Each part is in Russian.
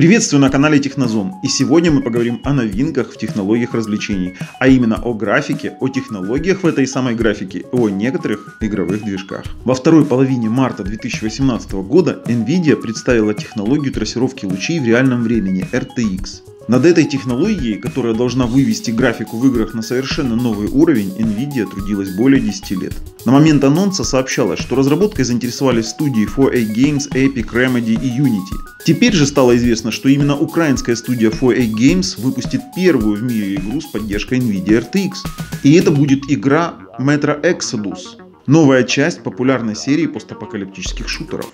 Приветствую на канале Технозон, и сегодня мы поговорим о новинках в технологиях развлечений, а именно о графике, о технологиях в этой самой графике, о некоторых игровых движках. Во второй половине марта 2018 года NVIDIA представила технологию трассировки лучей в реальном времени RTX. Над этой технологией, которая должна вывести графику в играх на совершенно новый уровень, NVIDIA трудилась более 10 лет. На момент анонса сообщалось, что разработкой заинтересовались студии 4A Games, Epic, Remedy и Unity. Теперь же стало известно, что именно украинская студия 4A Games выпустит первую в мире игру с поддержкой NVIDIA RTX. И это будет игра Metro Exodus, новая часть популярной серии постапокалиптических шутеров.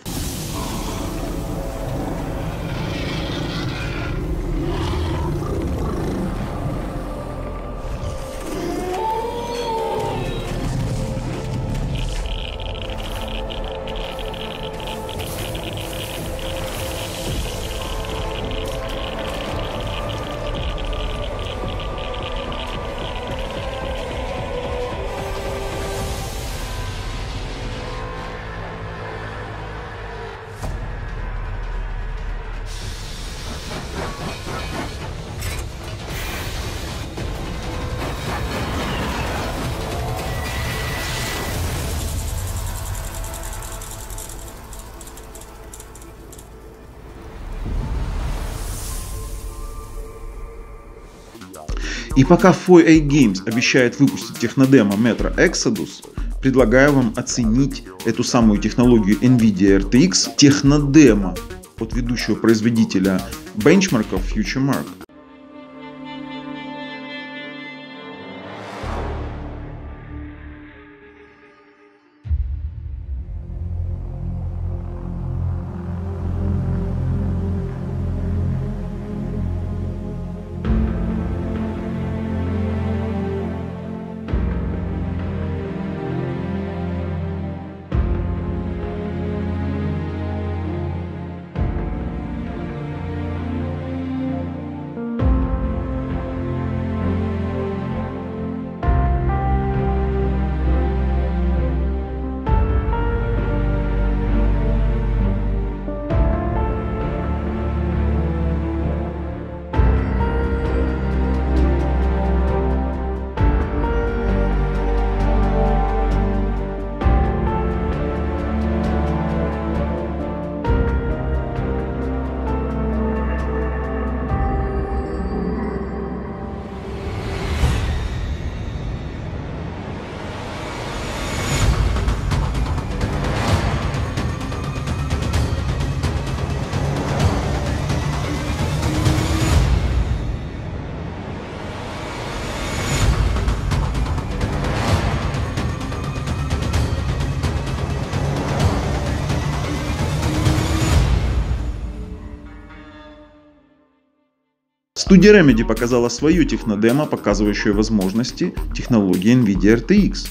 И пока 4A Games обещает выпустить технодемо Metro Exodus, предлагаю вам оценить эту самую технологию NVIDIA RTX технодемо от ведущего производителя бенчмарков FutureMark. Студия Remedy показала свою технодемо, показывающую возможности технологии NVIDIA RTX.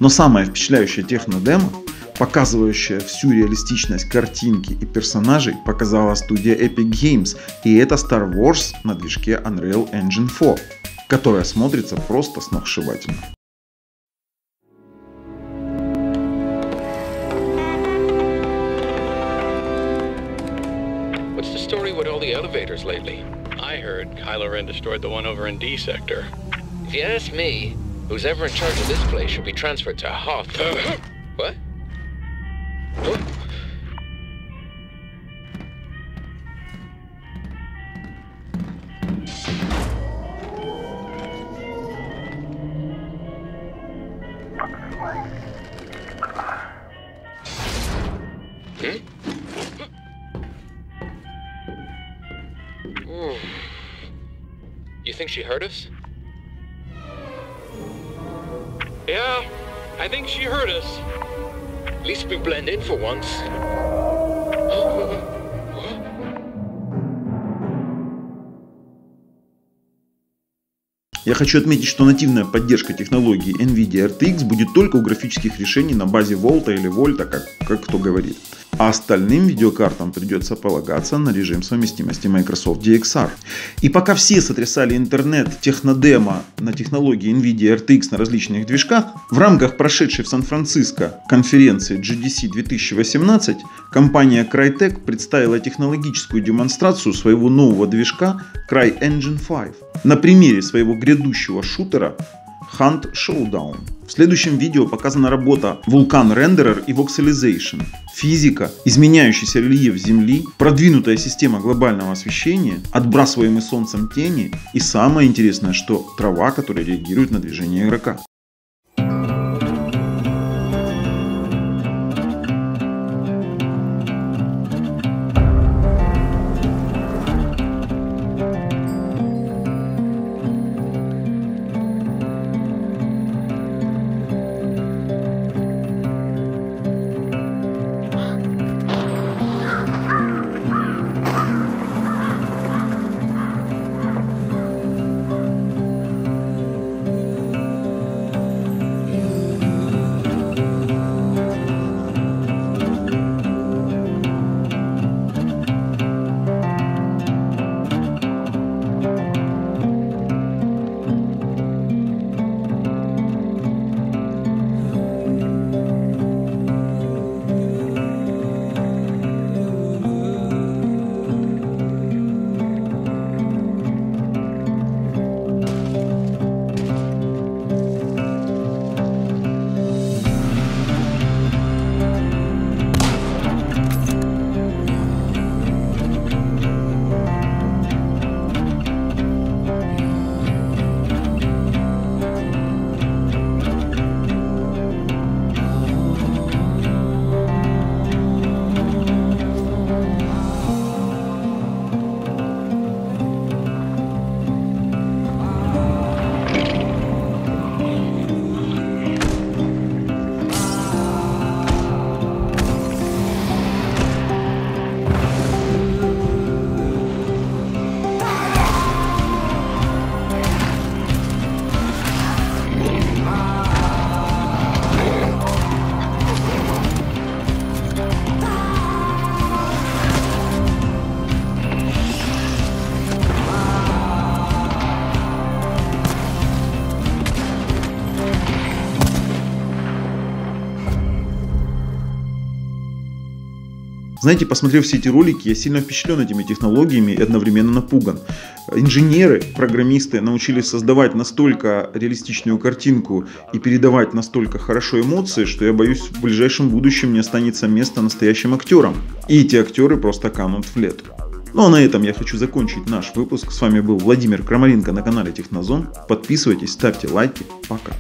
Но самое впечатляющее технодемо, показывающая всю реалистичность картинки и персонажей, показала студия Epic Games, и это Star Wars на движке Unreal Engine 4, которая смотрится просто сногсшибательно. What's the story with all the elevators lately? I heard Kylo Ren destroyed the one over in D sector. If you ask me, who's ever in charge of this place should be transferred to Hoth. What? What? You think she heard us? Yeah, I think she heard us. At least we blend in for once. Я хочу отметить, что нативная поддержка технологии NVIDIA RTX будет только у графических решений на базе Volta или Volta, как кто говорит. А остальным видеокартам придется полагаться на режим совместимости Microsoft DXR. И пока все сотрясали интернет технодемо на технологии NVIDIA RTX на различных движках, в рамках прошедшей в Сан-Франциско конференции GDC 2018 компания Crytek представила технологическую демонстрацию своего нового движка CryEngine 5 на примере своего грядущего шутера Hunt Showdown. В следующем видео показана работа Vulkan Renderer и Voxelization, физика, изменяющийся рельеф Земли, продвинутая система глобального освещения, отбрасываемые солнцем тени и самое интересное, что трава, которая реагирует на движение игрока. Знаете, посмотрев все эти ролики, я сильно впечатлен этими технологиями и одновременно напуган. Инженеры, программисты научились создавать настолько реалистичную картинку и передавать настолько хорошо эмоции, что я боюсь, в ближайшем будущем не останется места настоящим актерам. И эти актеры просто канут в лету. Ну а на этом я хочу закончить наш выпуск. С вами был Владимир Крамаренко на канале Технозон. Подписывайтесь, ставьте лайки. Пока.